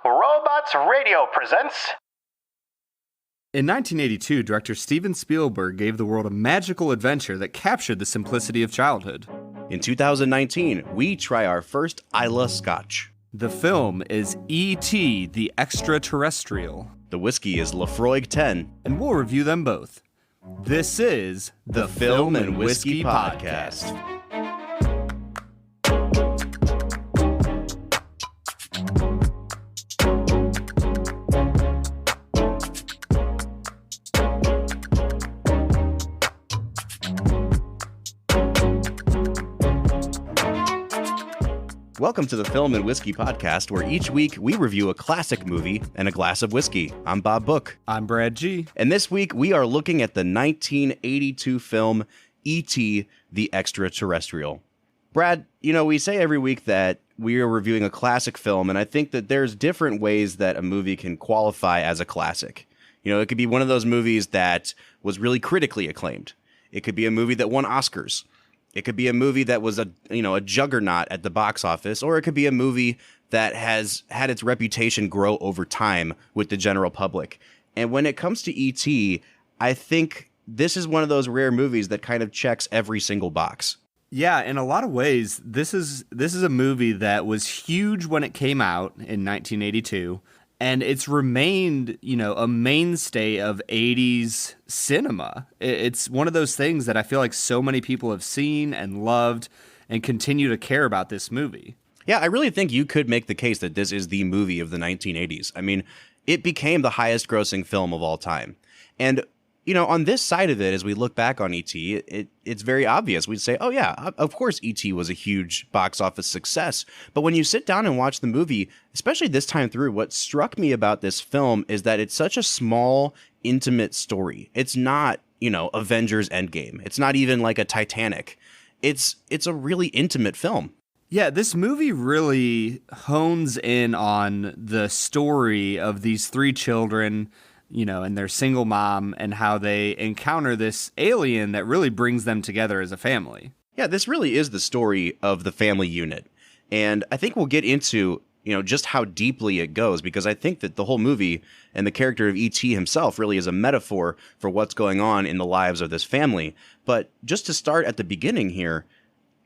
Robots Radio presents... In 1982, director Steven Spielberg gave the world a magical adventure that captured the simplicity of childhood. In 2019, we try our first Islay Scotch. The film is E.T. the Extra-Terrestrial. The whiskey is Laphroaig 10. And we'll review them both. This is the Film and Whiskey Podcast. Welcome to the Film and Whiskey Podcast, where each week we review a classic movie and a glass of whiskey. I'm Bob Book. I'm Brad G. And this week we are looking at the 1982 film E.T. the Extra-Terrestrial. Brad, we say every week that we are reviewing a classic film, and I think that there's different ways that a movie can qualify as a classic. It could be one of those movies that was really critically acclaimed. It could be a movie that won Oscars. It could be a movie that was a juggernaut at the box office, or it could be a movie that has had its reputation grow over time with the general public. And when it comes to E.T., I think this is one of those rare movies that kind of checks every single box. Yeah, in a lot of ways, this is a movie that was huge when it came out in 1982. And it's remained, a mainstay of 80s cinema. It's one of those things that I feel like so many people have seen and loved and continue to care about this movie. Yeah, I really think you could make the case that this is the movie of the 1980s. I mean, it became the highest grossing film of all time. And on this side of it, as we look back on E.T., it's very obvious. We'd say, oh yeah, of course E.T. was a huge box office success. But when you sit down and watch the movie, especially this time through, what struck me about this film is that it's such a small, intimate story. It's not, Avengers Endgame. It's not even like a Titanic. It's a really intimate film. Yeah, this movie really hones in on the story of these three children, and their single mom, and how they encounter this alien that really brings them together as a family. Yeah, this really is the story of the family unit. And I think we'll get into, just how deeply it goes, because I think that the whole movie and the character of E.T. himself really is a metaphor for what's going on in the lives of this family. But just to start at the beginning here,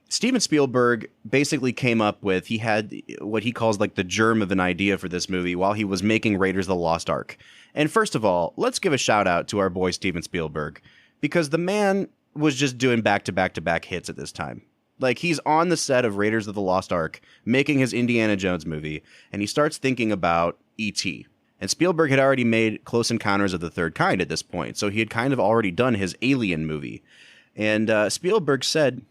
Steven Spielberg basically came up with, he had what he calls like the germ of an idea for this movie while he was making Raiders of the Lost Ark. And first of all, let's give a shout out to our boy Steven Spielberg, because the man was just doing back-to-back-to-back hits at this time. Like, he's on the set of Raiders of the Lost Ark, making his Indiana Jones movie, and he starts thinking about E.T. And Spielberg had already made Close Encounters of the Third Kind at this point, so he had kind of already done his Alien movie. And Spielberg said,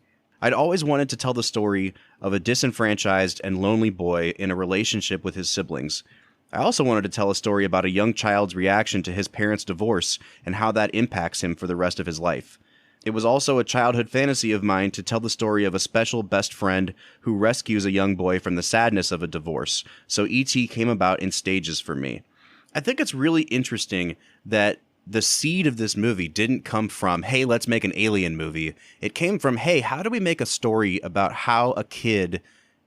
"I'd always wanted to tell the story of a disenfranchised and lonely boy in a relationship with his siblings. I also wanted to tell a story about a young child's reaction to his parents' divorce and how that impacts him for the rest of his life. It was also a childhood fantasy of mine to tell the story of a special best friend who rescues a young boy from the sadness of a divorce, so E.T. came about in stages for me." I think it's really interesting that the seed of this movie didn't come from, hey, let's make an alien movie. It came from, hey, how do we make a story about how a kid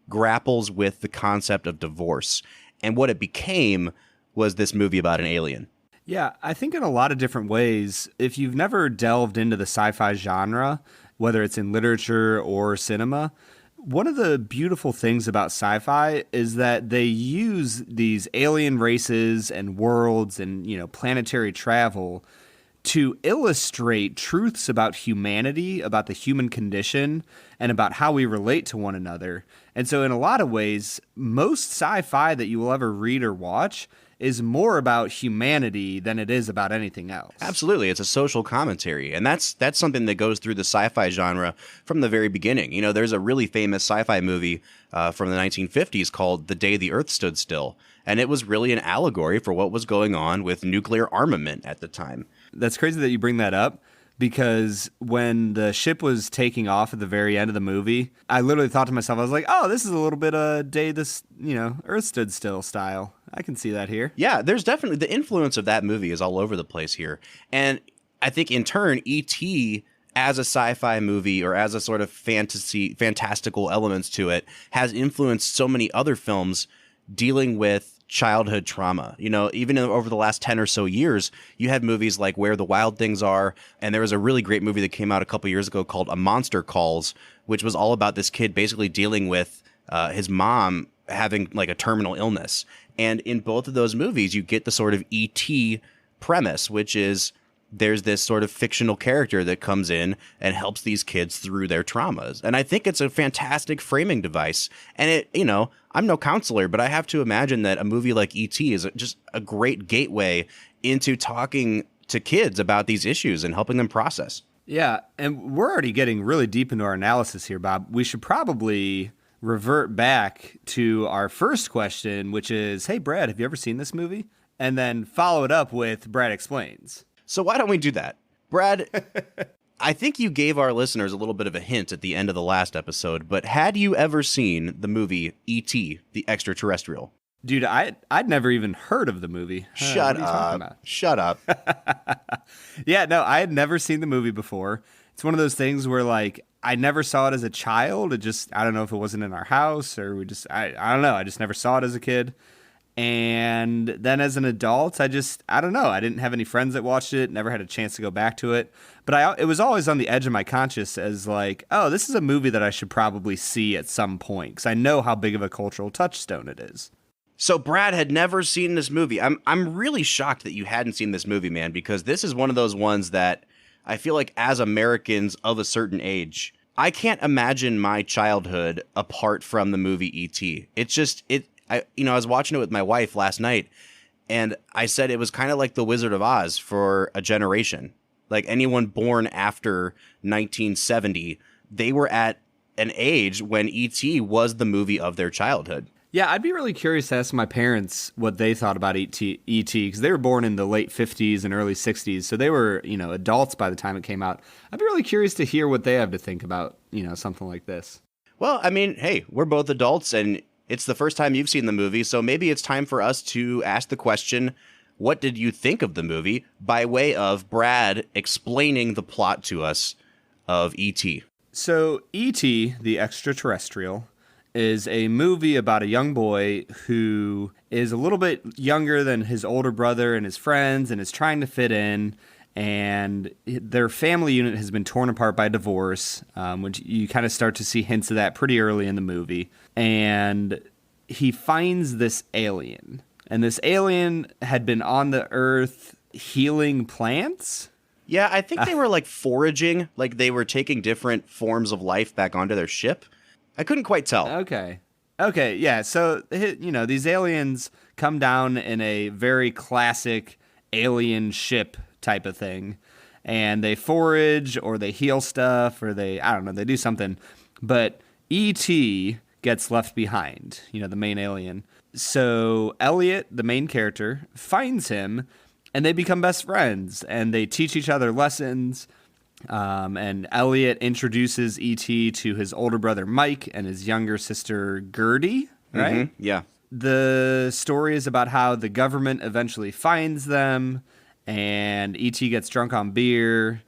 grapples with the concept of divorce? And what it became was this movie about an alien. Yeah, I think in a lot of different ways, if you've never delved into the sci-fi genre, whether it's in literature or cinema, one of the beautiful things about sci-fi is that they use these alien races and worlds and, planetary travel to illustrate truths about humanity, about the human condition, and about how we relate to one another. And so in a lot of ways, most sci-fi that you will ever read or watch is more about humanity than it is about anything else. Absolutely. It's a social commentary. And that's something that goes through the sci-fi genre from the very beginning. There's a really famous sci-fi movie from the 1950s called The Day the Earth Stood Still. And it was really an allegory for what was going on with nuclear armament at the time. That's crazy that you bring that up, because when the ship was taking off at the very end of the movie, I literally thought to myself, I was like, oh, this is a little bit of Day this, Earth Stood Still style. I can see that here. Yeah, there's definitely, the influence of that movie is all over the place here. And I think in turn, E.T. as a sci-fi movie or as a sort of fantastical elements to it has influenced so many other films dealing with childhood trauma. You know, even over the last 10 or so years, you had movies like Where the Wild Things Are, and there was a really great movie that came out a couple years ago called A Monster Calls, which was all about this kid basically dealing with his mom having like a terminal illness. And in both of those movies, you get the sort of E.T. premise, which is there's this sort of fictional character that comes in and helps these kids through their traumas. And I think it's a fantastic framing device. And it, you know, I'm no counselor, but I have to imagine that a movie like E.T. is just a great gateway into talking to kids about these issues and helping them process. Yeah, and we're already getting really deep into our analysis here, Bob. We should probably revert back to our first question, which is, hey, Brad, have you ever seen this movie? And then follow it up with Brad Explains. So why don't we do that? Brad, I think you gave our listeners a little bit of a hint at the end of the last episode, but had you ever seen the movie E.T., the Extra-Terrestrial? Dude, I'd never even heard of the movie. Shut up. Shut up. Yeah, no, I had never seen the movie before. It's one of those things where, like, I never saw it as a child. It just, I don't know if it wasn't in our house or I don't know. I just never saw it as a kid. And then as an adult, I don't know. I didn't have any friends that watched it, never had a chance to go back to it. But it was always on the edge of my conscience as like, oh, this is a movie that I should probably see at some point because I know how big of a cultural touchstone it is. So Brad had never seen this movie. I'm really shocked that you hadn't seen this movie, man, because this is one of those ones that I feel like as Americans of a certain age, I can't imagine my childhood apart from the movie E.T. I was watching it with my wife last night, and I said it was kind of like The Wizard of Oz for a generation. Like anyone born after 1970, they were at an age when E.T. was the movie of their childhood. Yeah, I'd be really curious to ask my parents what they thought about E.T. because they were born in the late 50s and early 60s, so they were, adults by the time it came out. I'd be really curious to hear what they have to think about, something like this. Well, I mean, hey, we're both adults, and it's the first time you've seen the movie, so maybe it's time for us to ask the question, what did you think of the movie, by way of Brad explaining the plot to us of E.T. So E.T., the Extra-Terrestrial, is a movie about a young boy who is a little bit younger than his older brother and his friends and is trying to fit in. And their family unit has been torn apart by divorce, which you kind of start to see hints of that pretty early in the movie. And he finds this alien. And this alien had been on the Earth healing plants. Yeah, I think they were like foraging, like they were taking different forms of life back onto their ship. I couldn't quite tell. Okay, yeah. So, these aliens come down in a very classic alien ship type of thing, and they forage or they heal stuff or they do something, but E.T. gets left behind, the main alien. So Elliot, the main character, finds him and they become best friends and they teach each other lessons. And Elliot introduces E.T. to his older brother Mike and his younger sister Gertie, right? Mm-hmm. Yeah. The story is about how the government eventually finds them and E.T. gets drunk on beer,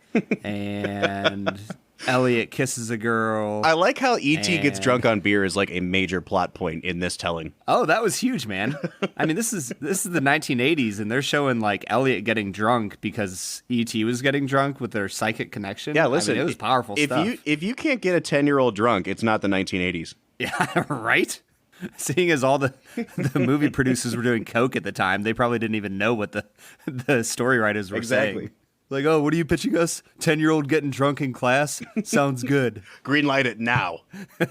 and Elliot kisses a girl. I like how E.T. gets drunk on beer is like a major plot point in this telling. Oh, that was huge, man. I mean, this is the 1980s, and they're showing like Elliot getting drunk because E.T. was getting drunk with their psychic connection. Yeah, listen, it was powerful stuff. If you can't get a 10-year-old drunk, it's not the 1980s. Yeah, right? Seeing as all the movie producers were doing coke at the time, they probably didn't even know what the story writers were saying. Like, oh, what are you pitching us? 10-year-old getting drunk in class? Sounds good. Green light it now. All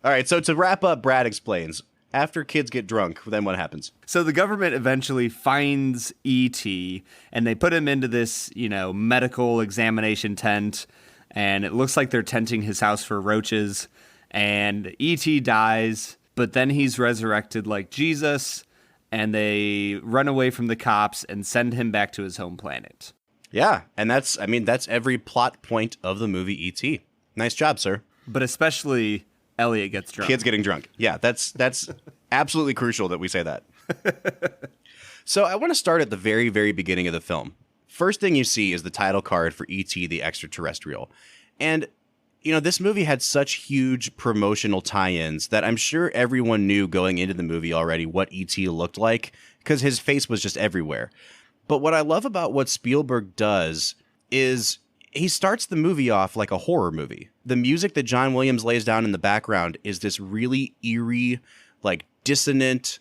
right, so to wrap up, Brad explains. After kids get drunk, then what happens? So the government eventually finds E.T. and they put him into this, medical examination tent, and it looks like they're tenting his house for roaches. And E.T. dies, but then he's resurrected like Jesus, and they run away from the cops and send him back to his home planet. Yeah, and that's every plot point of the movie E.T. Nice job, sir. But especially Elliot gets drunk. Kids getting drunk. Yeah, that's absolutely crucial that we say that. So I want to start at the very, very beginning of the film. First thing you see is the title card for E.T. the Extra-Terrestrial. And this movie had such huge promotional tie-ins that I'm sure everyone knew going into the movie already what E.T. looked like, because his face was just everywhere. But what I love about what Spielberg does is he starts the movie off like a horror movie. The music that John Williams lays down in the background is this really eerie, like dissonant,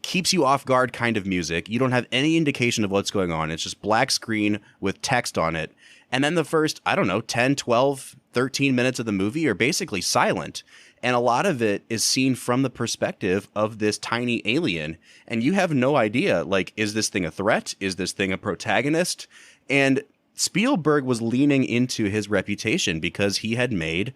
keeps you off guard kind of music. You don't have any indication of what's going on. It's just black screen with text on it. And then the first, 10, 12, 13 minutes of the movie are basically silent. And a lot of it is seen from the perspective of this tiny alien. And you have no idea, like, is this thing a threat? Is this thing a protagonist? And Spielberg was leaning into his reputation because he had made,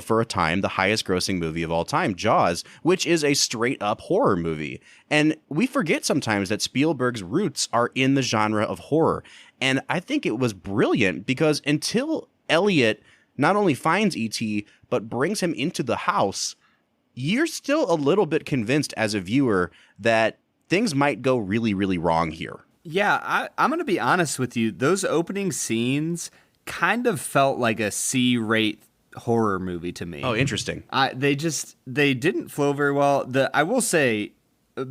for a time, the highest grossing movie of all time, Jaws, which is a straight up horror movie. And we forget sometimes that Spielberg's roots are in the genre of horror. And I think it was brilliant because until Elliot not only finds E.T., but brings him into the house, you're still a little bit convinced as a viewer that things might go really, really wrong here. Yeah, I'm going to be honest with you. Those opening scenes kind of felt like a C-rate horror movie to me. Oh, interesting. They didn't flow very well. I will say,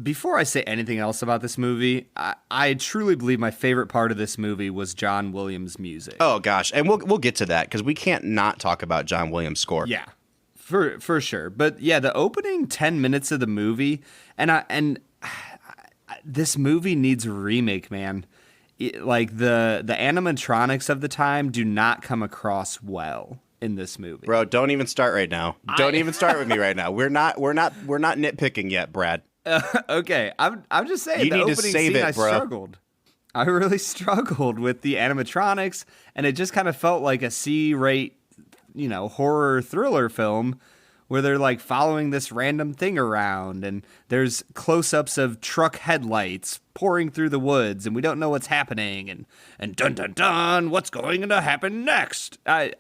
before I say anything else about this movie, I truly believe my favorite part of this movie was John Williams' music. Oh gosh, and we'll get to that because we can't not talk about John Williams' score. Yeah, for sure. But yeah, the opening 10 minutes of the movie, and this movie needs a remake, man. Like the animatronics of the time do not come across well in this movie. Bro, don't even start right now. Don't even start with me right now. We're not nitpicking yet, Brad. Okay, I'm just saying. You the need to opening save scene, it, bro. I struggled. I really struggled with the animatronics, and it just kind of felt like a C-rate, horror thriller film where they're like following this random thing around, and there's close-ups of truck headlights pouring through the woods, and we don't know what's happening, and dun dun dun, what's going to happen next? I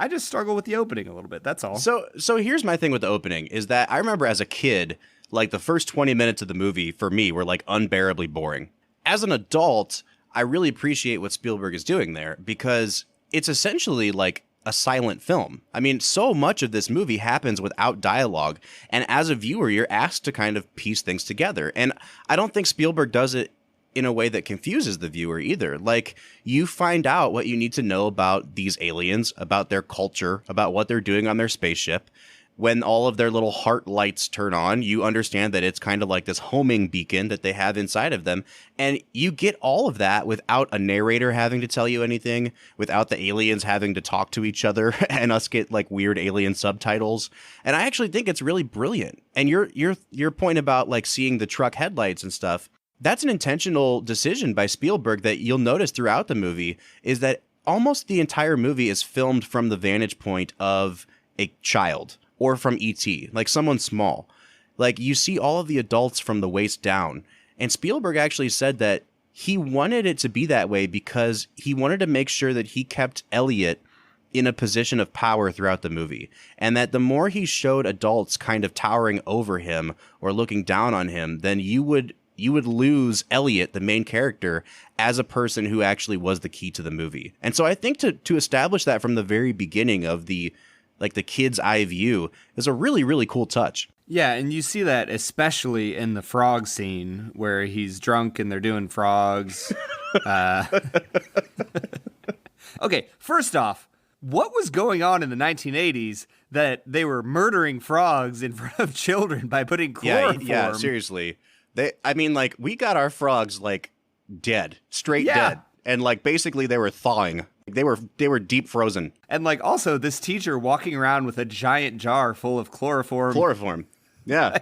just struggle with the opening a little bit. That's all. So here's my thing with the opening is that I remember as a kid, like the first 20 minutes of the movie for me were like unbearably boring. As an adult, I really appreciate what Spielberg is doing there because it's essentially like a silent film. I mean, so much of this movie happens without dialogue, and as a viewer, you're asked to kind of piece things together. And I don't think Spielberg does it in a way that confuses the viewer either. Like, you find out what you need to know about these aliens, about their culture, about what they're doing on their spaceship. When all of their little heart lights turn on, you understand that it's kind of like this homing beacon that they have inside of them. And you get all of that without a narrator having to tell you anything, without the aliens having to talk to each other and us get like weird alien subtitles. And I actually think it's really brilliant. And your point about like seeing the truck headlights and stuff, that's an intentional decision by Spielberg that you'll notice throughout the movie is that almost the entire movie is filmed from the vantage point of a child. Or from E.T., like someone small. Like, you see all of the adults from the waist down. And Spielberg actually said that he wanted it to be that way because he wanted to make sure that he kept Elliot in a position of power throughout the movie. And that the more he showed adults kind of towering over him or looking down on him, then you would lose Elliot, the main character, as a person who actually was the key to the movie. And so I think to establish that from the very beginning of the kid's eye view is a really, really cool touch. Yeah, and you see that especially in the frog scene where he's drunk and they're doing frogs. Okay, first off, what was going on in the 1980s that they were murdering frogs in front of children by putting chloroform? Yeah, seriously. We got our frogs like dead, straight dead. And like basically they were thawing. They were deep frozen. And like also this teacher walking around with a giant jar full of chloroform. Chloroform. Yeah.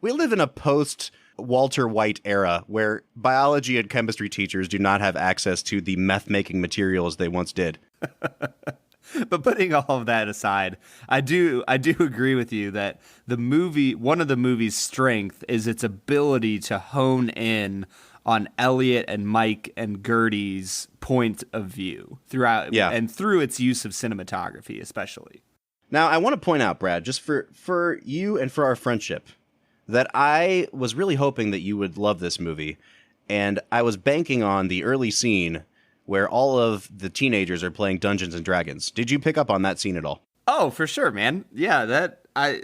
We live in a post Walter White era where biology and chemistry teachers do not have access to the meth making materials they once did. But putting all of that aside, I do agree with you that one of the movie's strength is its ability to hone in on Elliot and Mike and Gertie's point of view throughout, and through its use of cinematography, especially. Now, I want to point out, Brad, just for you and for our friendship, that I was really hoping that you would love this movie, and I was banking on the early scene where all of the teenagers are playing Dungeons and Dragons. Did you pick up on that scene at all? Oh, for sure, man. Yeah,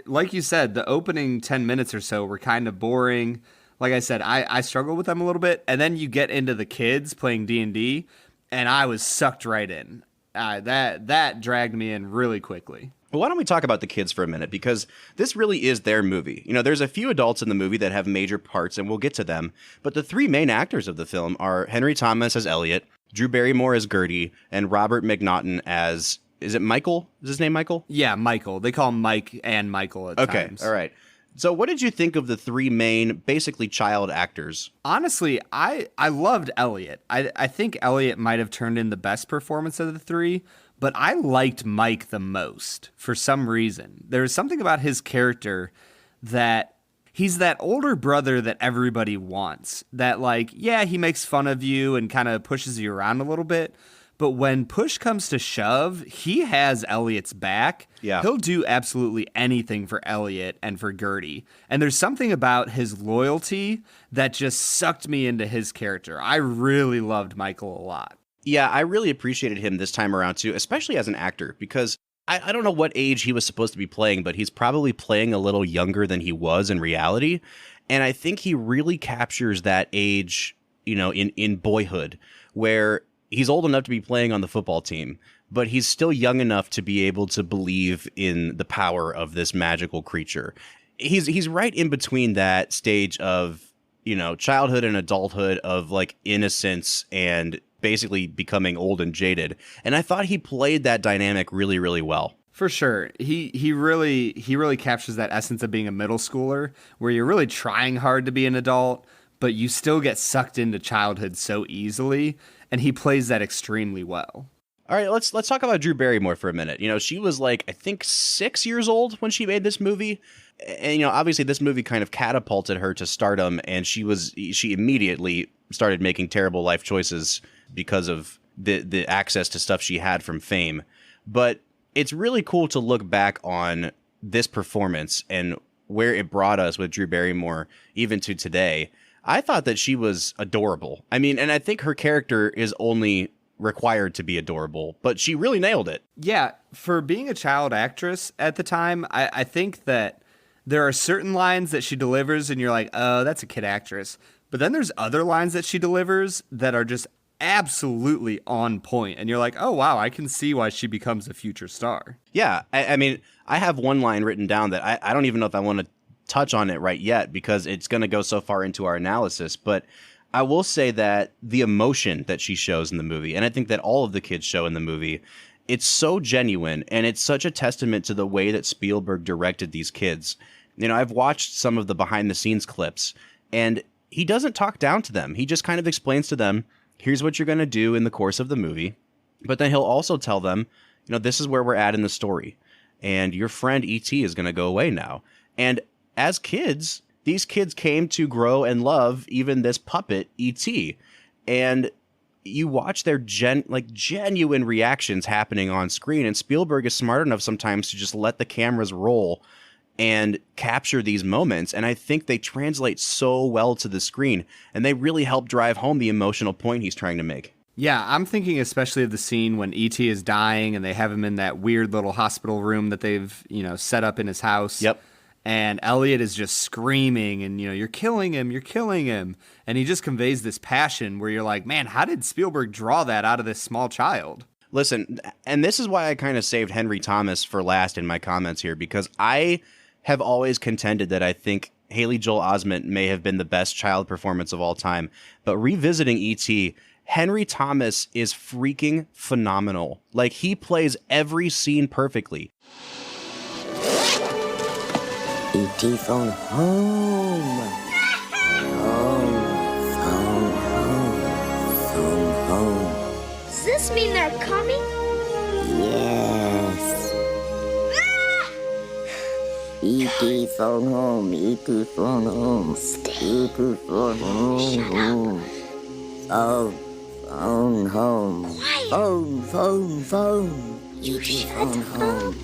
like you said, the opening 10 minutes or so were kind of boring. Like I said, I struggled with them a little bit, and then you get into the kids playing D&D, and I was sucked right in. That dragged me in really quickly. Well, why don't we talk about the kids for a minute? Because this really is their movie. You know, there's a few adults in the movie that have major parts, and we'll get to them. But the three main actors of the film are Henry Thomas as Elliot, Drew Barrymore as Gertie, and Robert McNaughton as... Is it Michael? Is his name Michael? Yeah, Michael. They call him Mike and Michael at times. Okay, all right. So what did you think of the three main, basically child actors? Honestly, I loved Elliot. I think Elliot might have turned in the best performance of the three, but I liked Mike the most for some reason. There was something about his character that he's that older brother that everybody wants. That, like, yeah, he makes fun of you and kind of pushes you around a little bit. But when push comes to shove, he has Elliot's back. Yeah. He'll do absolutely anything for Elliot and for Gertie. And there's something about his loyalty that just sucked me into his character. I really loved Michael a lot. Yeah, I really appreciated him this time around, too, especially as an actor, because I don't know what age he was supposed to be playing, but he's probably playing a little younger than he was in reality. And I think he really captures that age, you know, in boyhood, where he's old enough to be playing on the football team, but he's still young enough to be able to believe in the power of this magical creature. He's right in between that stage of, you know, childhood and adulthood, of like innocence and basically becoming old and jaded. And I thought he played that dynamic really, really well. For sure. He really captures that essence of being a middle schooler where you're really trying hard to be an adult, but you still get sucked into childhood so easily. And he plays that extremely well. All right, let's talk about Drew Barrymore for a minute. You know, she was like, I think 6 years old when she made this movie. And, you know, obviously this movie kind of catapulted her to stardom, and she immediately started making terrible life choices because of the access to stuff she had from fame. But it's really cool to look back on this performance and where it brought us with Drew Barrymore even to today. I thought that she was adorable. I mean, and I think her character is only required to be adorable, but she really nailed it. Yeah, for being a child actress at the time, I think that there are certain lines that she delivers and you're like, oh, that's a kid actress. But then there's other lines that she delivers that are just absolutely on point. And you're like, oh, wow, I can see why she becomes a future star. Yeah, I mean, I have one line written down that I don't even know if I want to touch on it right yet because it's going to go so far into our analysis. But I will say that the emotion that she shows in the movie, and I think that all of the kids show in the movie, it's so genuine, and it's such a testament to the way that Spielberg directed these kids. You know, I've watched some of the behind-the-scenes clips, and he doesn't talk down to them. He just kind of explains to them, here's what you're going to do in the course of the movie. But then he'll also tell them, you know, this is where we're at in the story, and your friend E.T. is going to go away now. And as kids, these kids came to grow and love even this puppet, E.T., and you watch their genuine reactions happening on screen, and Spielberg is smart enough sometimes to just let the cameras roll and capture these moments, and I think they translate so well to the screen, and they really help drive home the emotional point he's trying to make. Yeah, I'm thinking especially of the scene when E.T. is dying and they have him in that weird little hospital room that they've, you know, set up in his house. Yep. And Elliot is just screaming and, you know, you're killing him. And he just conveys this passion where you're like, man, how did Spielberg draw that out of this small child? Listen, and this is why I kind of saved Henry Thomas for last in my comments here, because I have always contended that I think Haley Joel Osment may have been the best child performance of all time. But revisiting E.T., Henry Thomas is freaking phenomenal. Like, he plays every scene perfectly. E.T. phone home. Phone home. Does this mean they're coming? Yes. E.T. phone home. E.T. phone home. E.T. phone home. Phone home. Quiet. Phone. E.T. phone home.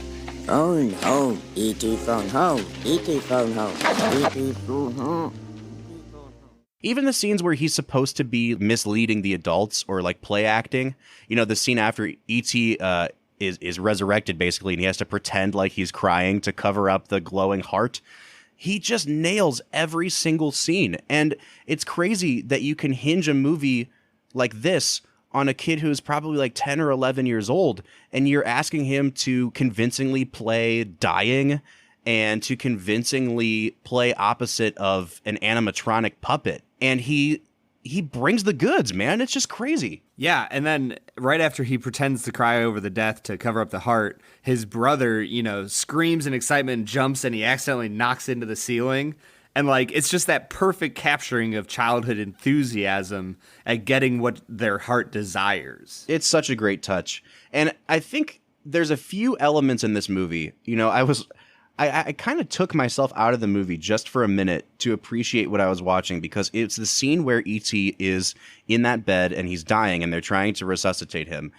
Phone home. E.T. phone home. E.T. phone home. E.T. phone home. Even the scenes where he's supposed to be misleading the adults or like play acting, you know, the scene after E.T. is resurrected basically, and he has to pretend like he's crying to cover up the glowing heart. He just nails every single scene. And it's crazy that you can hinge a movie like this on a kid who's probably like 10 or 11 years old, and you're asking him to convincingly play dying and to convincingly play opposite of an animatronic puppet. And he brings the goods, man. It's just crazy. Yeah, and then right after he pretends to cry over the death to cover up the heart, his brother, screams in excitement and jumps, and he accidentally knocks into the ceiling. And, it's just that perfect capturing of childhood enthusiasm at getting what their heart desires. It's such a great touch. And I think there's a few elements in this movie. I kind of took myself out of the movie just for a minute to appreciate what I was watching, because it's the scene where E.T. is in that bed and he's dying and they're trying to resuscitate him.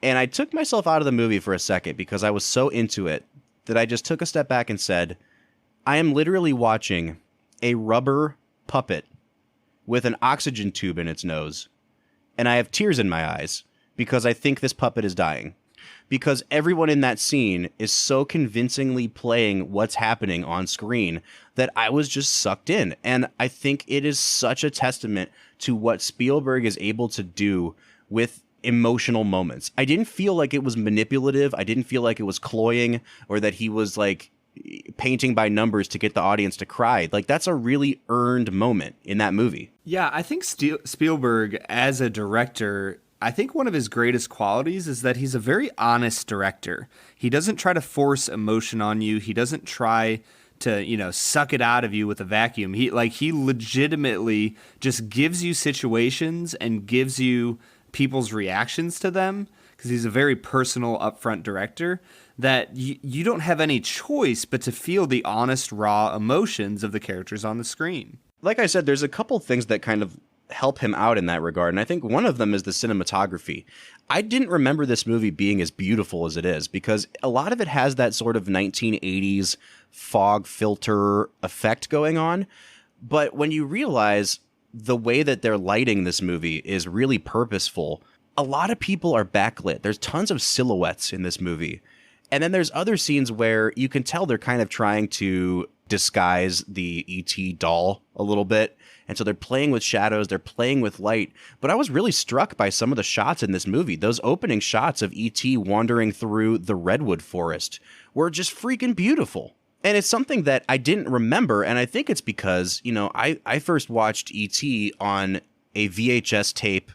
And I took myself out of the movie for a second because I was so into it that I just took a step back and said, I am literally watching a rubber puppet with an oxygen tube in its nose, and I have tears in my eyes because I think this puppet is dying. Because everyone in that scene is so convincingly playing what's happening on screen that I was just sucked in. And I think it is such a testament to what Spielberg is able to do with emotional moments. I didn't feel like it was manipulative. I didn't feel like it was cloying, or that he was painting by numbers to get the audience to cry. That's a really earned moment in that movie. Yeah, I think Spielberg, as a director, I think one of his greatest qualities is that he's a very honest director. He doesn't try to force emotion on you. He doesn't try to, suck it out of you with a vacuum. He legitimately just gives you situations and gives you people's reactions to them, because he's a very personal, upfront director, that you don't have any choice but to feel the honest, raw emotions of the characters on the screen. Like I said, there's a couple things that kind of help him out in that regard, and I think one of them is the cinematography. I didn't remember this movie being as beautiful as it is, because a lot of it has that sort of 1980s fog filter effect going on, but when you realize the way that they're lighting this movie is really purposeful, a lot of people are backlit. There's tons of silhouettes in this movie, and then there's other scenes where you can tell they're kind of trying to disguise the E.T. doll a little bit. And so they're playing with shadows, they're playing with light. But I was really struck by some of the shots in this movie. Those opening shots of E.T. wandering through the redwood forest were just freaking beautiful. And it's something that I didn't remember, and I think it's because, I first watched E.T. on a VHS tape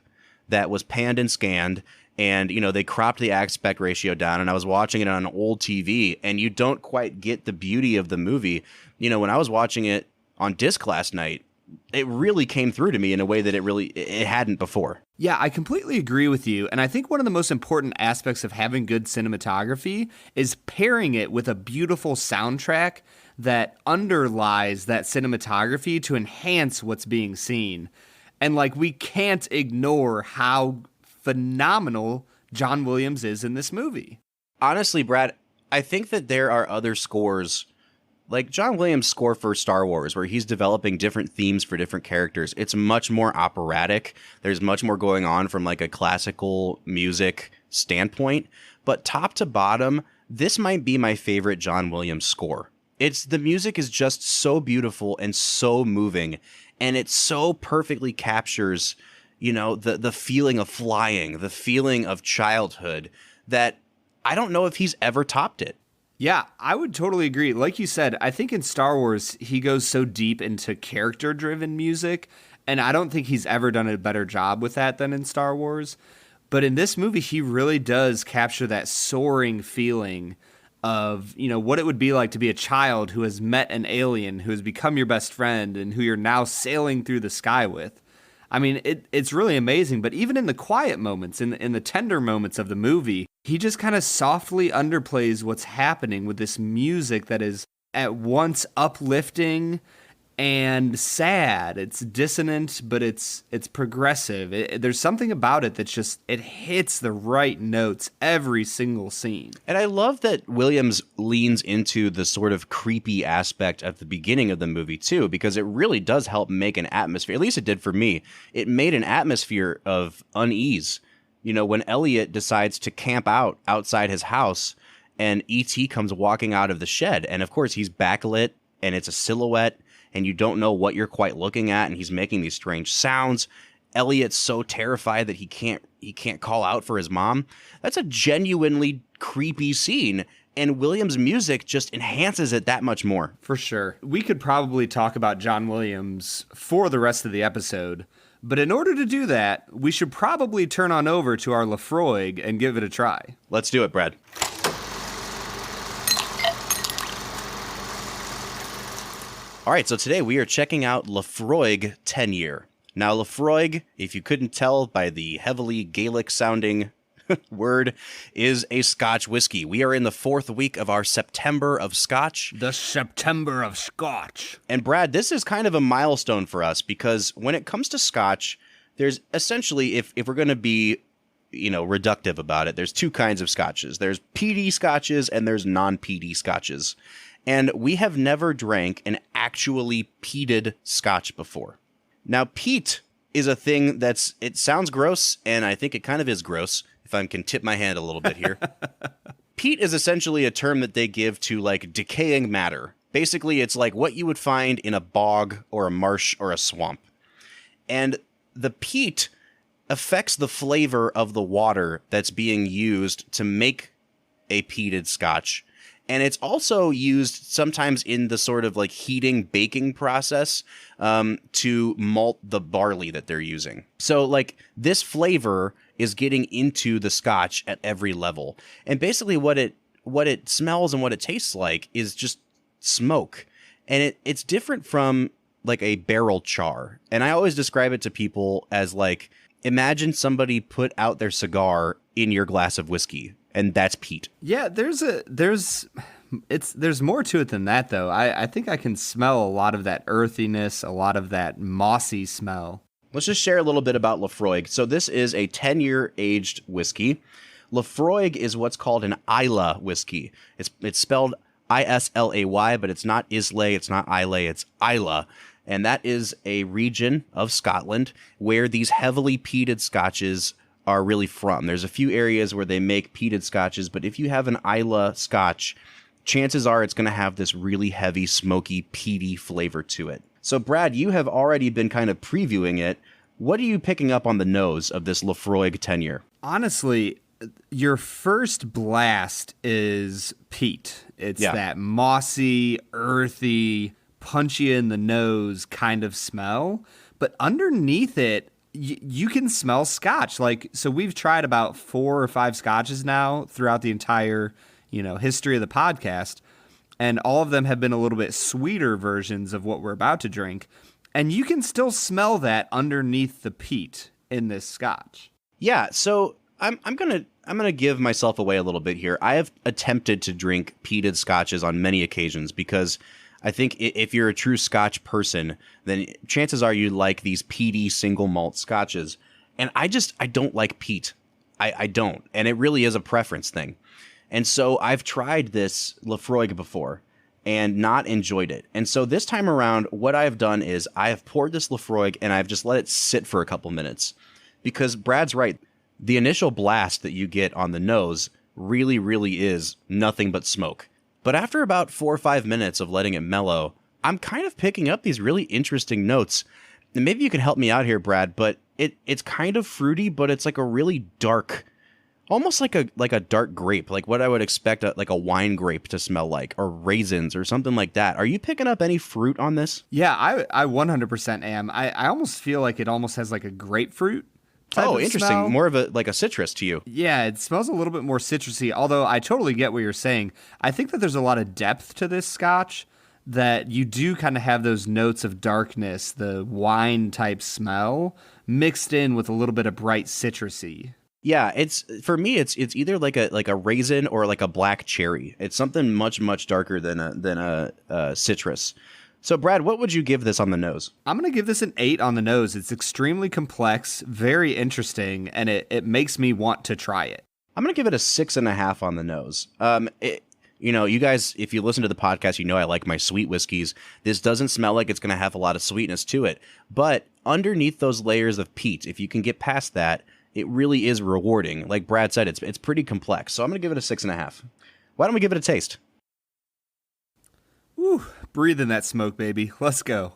that was panned and scanned, and, they cropped the aspect ratio down, and I was watching it on an old TV, and you don't quite get the beauty of the movie. When I was watching it on disc last night, it really came through to me in a way that it hadn't before. Yeah, I completely agree with you. And I think one of the most important aspects of having good cinematography is pairing it with a beautiful soundtrack that underlies that cinematography to enhance what's being seen. And we can't ignore how phenomenal John Williams is in this movie. Honestly, Brad, I think that there are other scores, like John Williams' score for Star Wars, where he's developing different themes for different characters. It's much more operatic. There's much more going on from a classical music standpoint. But top to bottom, this might be my favorite John Williams score. The music is just so beautiful and so moving, and it so perfectly captures, the feeling of flying, the feeling of childhood, that I don't know if he's ever topped it. Yeah, I would totally agree. Like you said, I think in Star Wars, he goes so deep into character-driven music, and I don't think he's ever done a better job with that than in Star Wars. But in this movie, he really does capture that soaring feeling of, what it would be like to be a child who has met an alien who has become your best friend and who you're now sailing through the sky with. I mean, it's really amazing, but even in the quiet moments, in the tender moments of the movie, he just kind of softly underplays what's happening with this music that is at once uplifting and sad. It's dissonant, but it's progressive. There's something about it that's just, it hits the right notes every single scene. And I love that Williams leans into the sort of creepy aspect at the beginning of the movie too, because it really does help make an atmosphere. At least it did for me. It made an atmosphere of unease when Elliot decides to camp out outside his house and E.T. comes walking out of the shed. And of course, he's backlit and it's a silhouette and you don't know what you're quite looking at. And he's making these strange sounds. Elliot's so terrified that he can't call out for his mom. That's a genuinely creepy scene. And Williams' music just enhances it that much more. For sure. We could probably talk about John Williams for the rest of the episode. But in order to do that, we should probably turn on over to our Laphroaig and give it a try. Let's do it, Brad. All right, so today we are checking out Laphroaig 10-year. Now, Laphroaig, if you couldn't tell by the heavily Gaelic-sounding word, is a Scotch whiskey. We are in the 4th week of our September of Scotch. The September of Scotch. And Brad, this is kind of a milestone for us because when it comes to Scotch, there's essentially, if we're going to be, reductive about it, there's 2 kinds of Scotches. There's peaty Scotches and there's non-peaty Scotches. And we have never drank an actually peated Scotch before. Now, peat is a thing it sounds gross, and I think it kind of is gross, if I can tip my hand a little bit here. Peat is essentially a term that they give to, decaying matter. Basically, it's like what you would find in a bog or a marsh or a swamp. And the peat affects the flavor of the water that's being used to make a peated Scotch. And it's also used sometimes in the sort of heating, baking process to malt the barley that they're using. So this flavor is getting into the Scotch at every level. And basically what it smells and what it tastes like is just smoke. And it's different from a barrel char. And I always describe it to people as imagine somebody put out their cigar in your glass of whiskey. And that's peat. Yeah, there's more to it than that, though. I think I can smell a lot of that earthiness, a lot of that mossy smell. Let's just share a little bit about Laphroaig. So this is a 10-year aged whiskey. Laphroaig is what's called an Islay whiskey. It's spelled Islay, but it's not Islay, it's not Islay, it's Islay. And that is a region of Scotland where these heavily peated Scotches are really from. There's a few areas where they make peated Scotches, but if you have an Islay Scotch, chances are it's going to have this really heavy, smoky, peaty flavor to it. So, Brad, you have already been kind of previewing it. What are you picking up on the nose of this Laphroaig 10-year? Honestly, your first blast is peat. It's that mossy, earthy, punchy in the nose kind of smell. But underneath it, you can smell Scotch. So we've tried about 4 or 5 Scotches now throughout the entire, history of the podcast. And all of them have been a little bit sweeter versions of what we're about to drink. And you can still smell that underneath the peat in this Scotch. Yeah. So I'm gonna give myself away a little bit here. I have attempted to drink peated Scotches on many occasions because I think if you're a true Scotch person, then chances are you like these peaty single malt Scotches. And I don't like peat. I don't. And it really is a preference thing. And so I've tried this Laphroaig before and not enjoyed it. And so this time around, what I've done is I have poured this Laphroaig and I've just let it sit for a couple minutes. Because Brad's right. The initial blast that you get on the nose really, really is nothing but smoke. But after about 4 or 5 minutes of letting it mellow, I'm kind of picking up these really interesting notes. And maybe you can help me out here, Brad, but it's kind of fruity, but it's like a really dark, almost like a dark grape, like what I would expect a wine grape to smell like, or raisins or something like that. Are you picking up any fruit on this? Yeah, I 100% am. I almost feel like it almost has a grapefruit type of interesting. smell. More of a citrus to you. Yeah, it smells a little bit more citrusy, although I totally get what you're saying. I think that there's a lot of depth to this Scotch, that you do kind of have those notes of darkness, the wine type smell, mixed in with a little bit of bright citrusy. Yeah, for me it's either like a raisin or like a black cherry. It's something much, much darker than a citrus. So, Brad, what would you give this on the nose? I'm going to give this an 8 on the nose. It's extremely complex, very interesting, and it makes me want to try it. I'm going to give it a 6.5 on the nose. You guys, if you listen to the podcast, I like my sweet whiskeys. This doesn't smell like it's going to have a lot of sweetness to it. But underneath those layers of peat, if you can get past that, it really is rewarding. Like Brad said, it's pretty complex. So I'm going to give it a 6.5. Why don't we give it a taste? Woo, breathe in that smoke, baby. Let's go.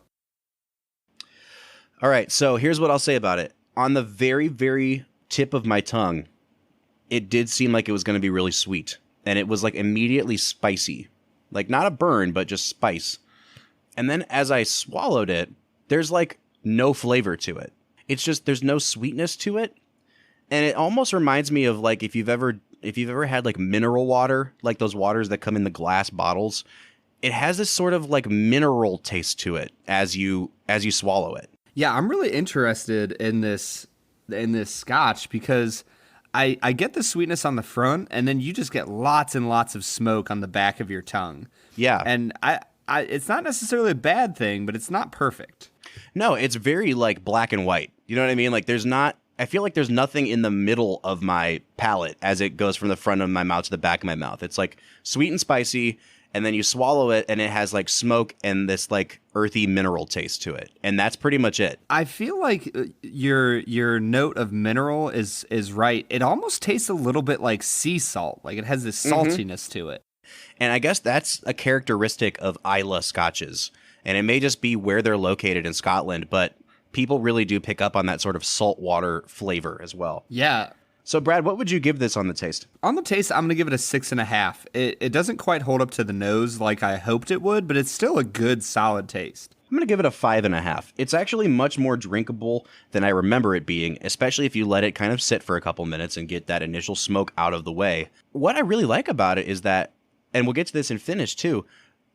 All right, so here's what I'll say about it. On the very, very tip of my tongue, it did seem like it was going to be really sweet. And it was like immediately spicy. Like not a burn, but just spice. And then as I swallowed it, there's like no flavor to it. It's just, there's no sweetness to it. And it almost reminds me of like if you've ever had like mineral water, like those waters that come in the glass bottles. It has this sort of like mineral taste to it as you swallow it. Yeah, I'm really interested in this scotch because I get the sweetness on the front, and then you just get lots and lots of smoke on the back of your tongue. Yeah. And I it's not necessarily a bad thing, but it's not perfect. No, it's very like black and white. You know what I mean? Like I feel like there's nothing in the middle of my palate as it goes from the front of my mouth to the back of my mouth. It's like sweet and spicy, and then you swallow it and it has like smoke and this like earthy mineral taste to it. And that's pretty much it. I feel like your note of mineral is right. It almost tastes a little bit like sea salt. Like it has this saltiness to it. And I guess that's a characteristic of Islay scotches. And it may just be where they're located in Scotland, but people really do pick up on that sort of saltwater flavor as well. Yeah. So, Brad, what would you give this on the taste? On the taste, I'm going to give it a 6.5. It doesn't quite hold up to the nose like I hoped it would, but it's still a good, solid taste. I'm going to give it a 5.5. It's actually much more drinkable than I remember it being, especially if you let it kind of sit for a couple minutes and get that initial smoke out of the way. What I really like about it is that, and we'll get to this in finish too,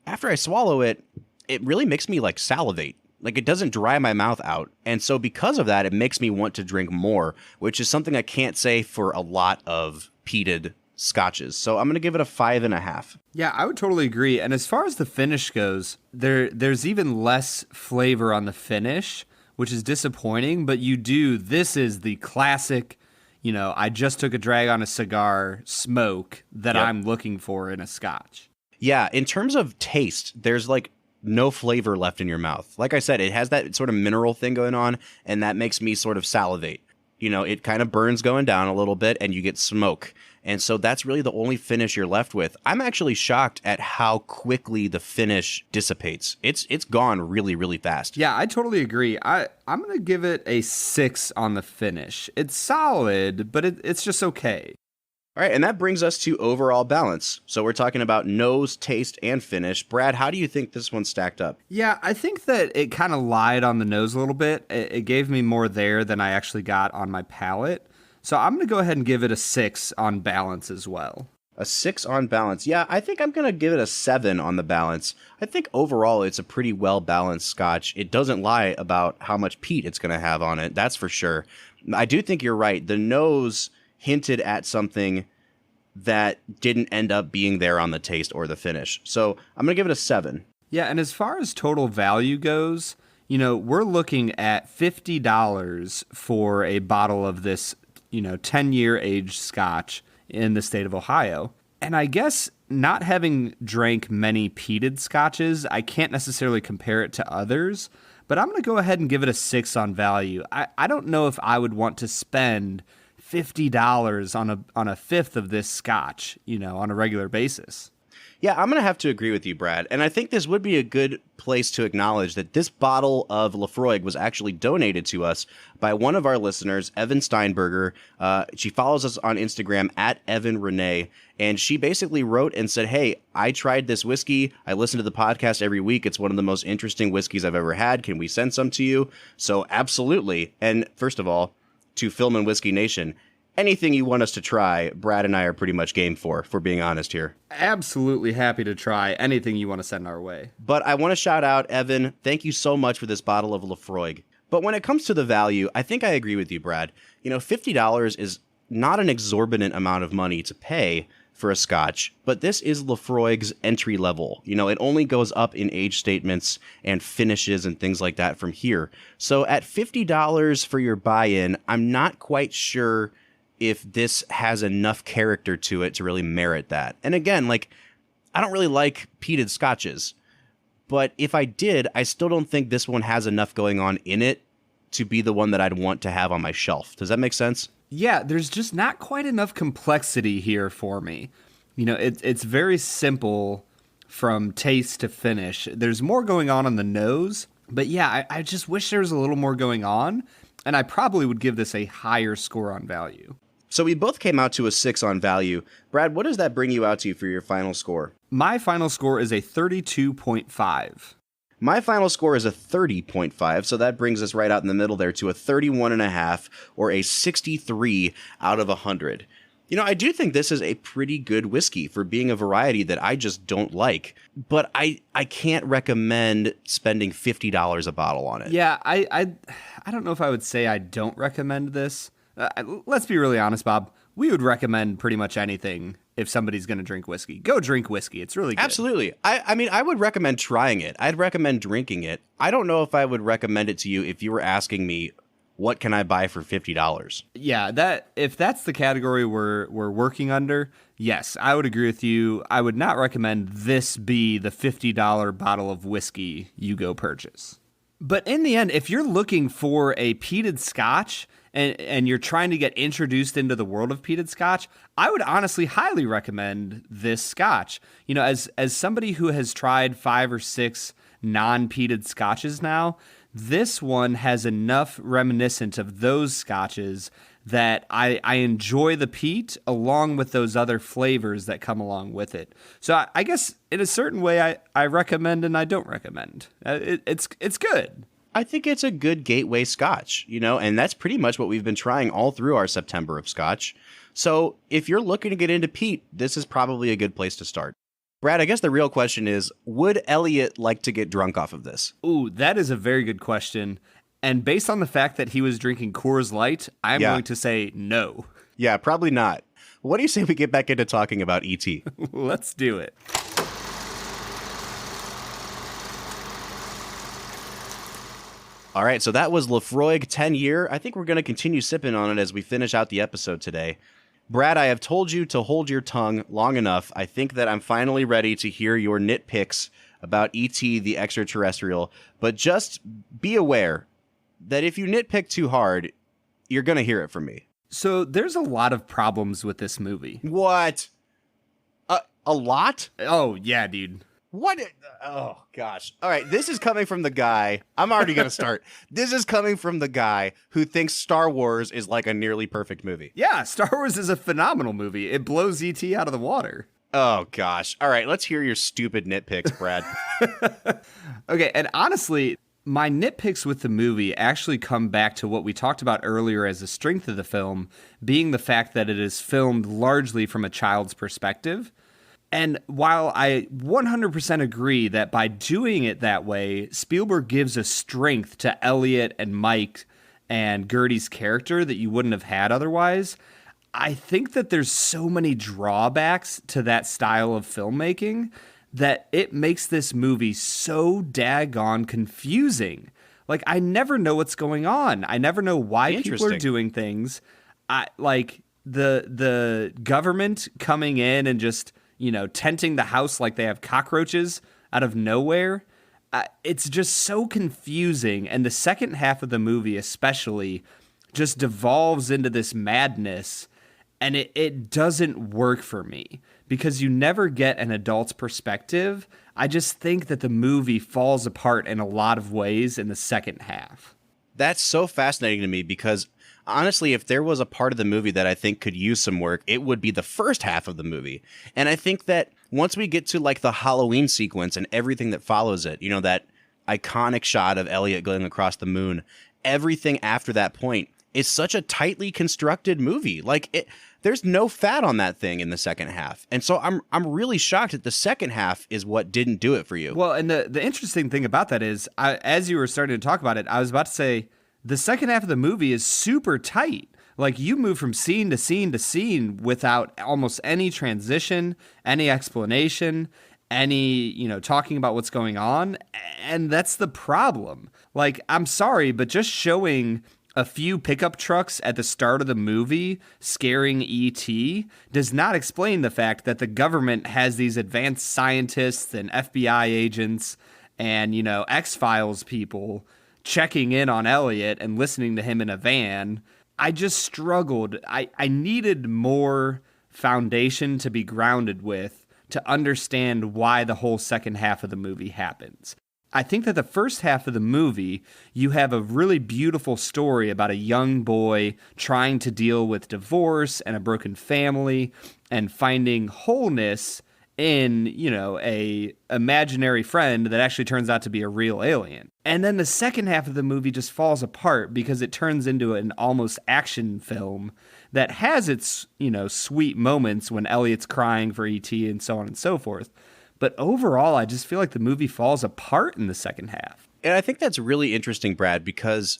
after I swallow it, it really makes me like salivate. Like it doesn't dry my mouth out. And so because of that, it makes me want to drink more, which is something I can't say for a lot of peated scotches. So I'm going to give it a 5.5. Yeah, I would totally agree. And as far as the finish goes, there's even less flavor on the finish, which is disappointing. But this is the classic, I just took a drag on a cigar smoke that I'm looking for in a scotch. Yeah, in terms of taste, there's like no flavor left in your mouth. Like I said, it has that sort of mineral thing going on, and that makes me sort of salivate. It kind of burns going down a little bit, and you get smoke. And so that's really the only finish you're left with. I'm actually shocked at how quickly the finish dissipates. It's gone really, really fast. Yeah, I totally agree. I'm going to give it a 6 on the finish. It's solid, but it's just okay. All right, and that brings us to overall balance. So we're talking about nose, taste, and finish. Brad, how do you think this one stacked up? Yeah, I think that it kind of lied on the nose a little bit. It gave me more there than I actually got on my palate. So I'm going to go ahead and give it a 6 on balance as well. A 6 on balance. Yeah, I think I'm going to give it a 7 on the balance. I think overall it's a pretty well-balanced scotch. It doesn't lie about how much peat it's going to have on it, that's for sure. I do think you're right. The nose hinted at something that didn't end up being there on the taste or the finish. So I'm going to give it a 7. Yeah, and as far as total value goes, we're looking at $50 for a bottle of this, 10-year aged scotch in the state of Ohio. And I guess not having drank many peated scotches, I can't necessarily compare it to others, but I'm going to go ahead and give it a 6 on value. I don't know if I would want to spend $50 on a fifth of this scotch, on a regular basis. Yeah, I'm going to have to agree with you, Brad. And I think this would be a good place to acknowledge that this bottle of Laphroaig was actually donated to us by one of our listeners, Evan Steinberger. She follows us on Instagram at Evan Renee. And she basically wrote and said, hey, I tried this whiskey. I listen to the podcast every week. It's one of the most interesting whiskeys I've ever had. Can we send some to you? So absolutely. And first of all, to Film and Whiskey Nation, anything you want us to try, Brad and I are pretty much game for, if we're being honest here. Absolutely happy to try anything you want to send our way. But I want to shout out, Evan, thank you so much for this bottle of Laphroaig. But when it comes to the value, I think I agree with you, Brad. $50 is not an exorbitant amount of money to pay for a scotch, but this is Laphroaig's entry level. It only goes up in age statements and finishes and things like that from here. So at $50 for your buy-in, I'm not quite sure if this has enough character to it to really merit that. And again, I don't really like peated scotches, but if I did, I still don't think this one has enough going on in it to be the one that I'd want to have on my shelf. Does that make sense? Yeah, there's just not quite enough complexity here for me. You know, it's very simple from taste to finish. There's more going on the nose, but yeah, I just wish there was a little more going on, and I probably would give this a higher score on value. So we both came out to a 6 on value. Brad, what does that bring you out to for your final score? My final score is a 32.5. My final score is a 30.5, so that brings us right out in the middle there to a 31.5 or a 63 out of 100. You know, I do think this is a pretty good whiskey for being a variety that I just don't like, but I can't recommend spending $50 a bottle on it. Yeah, I don't know if I would say I don't recommend this. Let's be really honest, Bob. We would recommend pretty much anything if somebody's going to drink whiskey. Go drink whiskey. It's really good. Absolutely. I mean, I would recommend trying it. I'd recommend drinking it. I don't know if I would recommend it to you if you were asking me, what can I buy for $50? Yeah, if that's the category we're working under, yes, I would agree with you. I would not recommend this be the $50 bottle of whiskey you go purchase. But in the end, if you're looking for a peated scotch and you're trying to get introduced into the world of peated scotch, I would honestly highly recommend this scotch. You know, as somebody who has tried 5 or 6 non-peated scotches now, this one has enough reminiscent of those scotches that I enjoy the peat along with those other flavors that come along with it. So I guess in a certain way, I recommend and I don't recommend. It's good. I think it's a good gateway scotch, you know, and that's pretty much what we've been trying all through our September of Scotch. So if you're looking to get into peat, this is probably a good place to start. Brad, I guess the real question is, would Elliot like to get drunk off of this? Ooh, that is a very good question. And based on the fact that he was drinking Coors Light, I'm going to say no. Yeah, probably not. What do you say we get back into talking about E.T.? Let's do it. All right, so that was Laphroaig 10 Year. I think we're going to continue sipping on it as we finish out the episode today. Brad, I have told you to hold your tongue long enough. I think that I'm finally ready to hear your nitpicks about E.T. the Extra-Terrestrial, but just be aware that if you nitpick too hard, you're going to hear it from me. So there's a lot of problems with this movie. What? A lot? Oh, yeah, dude. What? Oh, gosh. All right, this is coming from the guy. I'm already going to start. This is coming from the guy who thinks Star Wars is like a nearly perfect movie. Yeah, Star Wars is a phenomenal movie. It blows E.T. out of the water. Oh, gosh. All right, let's hear your stupid nitpicks, Brad. Okay, and honestly, my nitpicks with the movie actually come back to what we talked about earlier as the strength of the film, being the fact that it is filmed largely from a child's perspective. And while I 100% agree that by doing it that way, Spielberg gives a strength to Elliot and Mike and Gertie's character that you wouldn't have had otherwise, I think that there's so many drawbacks to that style of filmmaking that it makes this movie so daggone confusing. Like, I never know what's going on. I never know why people are doing things. Like the government coming in and just, you know, tenting the house like they have cockroaches out of nowhere. It's just so confusing. And the second half of the movie especially just devolves into this madness. And it doesn't work for me because you never get an adult's perspective. I just think that the movie falls apart in a lot of ways in the second half. That's so fascinating to me because honestly, if there was a part of the movie that I think could use some work, it would be the first half of the movie. And I think that once we get to like the Halloween sequence and everything that follows it, you know, that iconic shot of Elliot going across the moon, everything after that point is such a tightly constructed movie. Like there's no fat on that thing in the second half. And so I'm really shocked that the second half is what didn't do it for you. Well, and the interesting thing about that is, as you were starting to talk about it, I was about to say, the second half of the movie is super tight. Like, you move from scene to scene to scene without almost any transition, any explanation, any, you know, talking about what's going on. And that's the problem. Like, I'm sorry, but just showing a few pickup trucks at the start of the movie scaring E.T. does not explain the fact that the government has these advanced scientists and FBI agents and, you know, X-Files people checking in on Elliot and listening to him in a van. I just struggled. I needed more foundation to be grounded with to understand why the whole second half of the movie happens. I think that the first half of the movie, you have a really beautiful story about a young boy trying to deal with divorce and a broken family and finding wholeness in, a imaginary friend that actually turns out to be a real alien. And then the second half of the movie just falls apart because it turns into an almost action film that has its, sweet moments when Elliot's crying for E.T. and so on and so forth. But overall, I just feel like the movie falls apart in the second half. And I think that's really interesting, Brad, because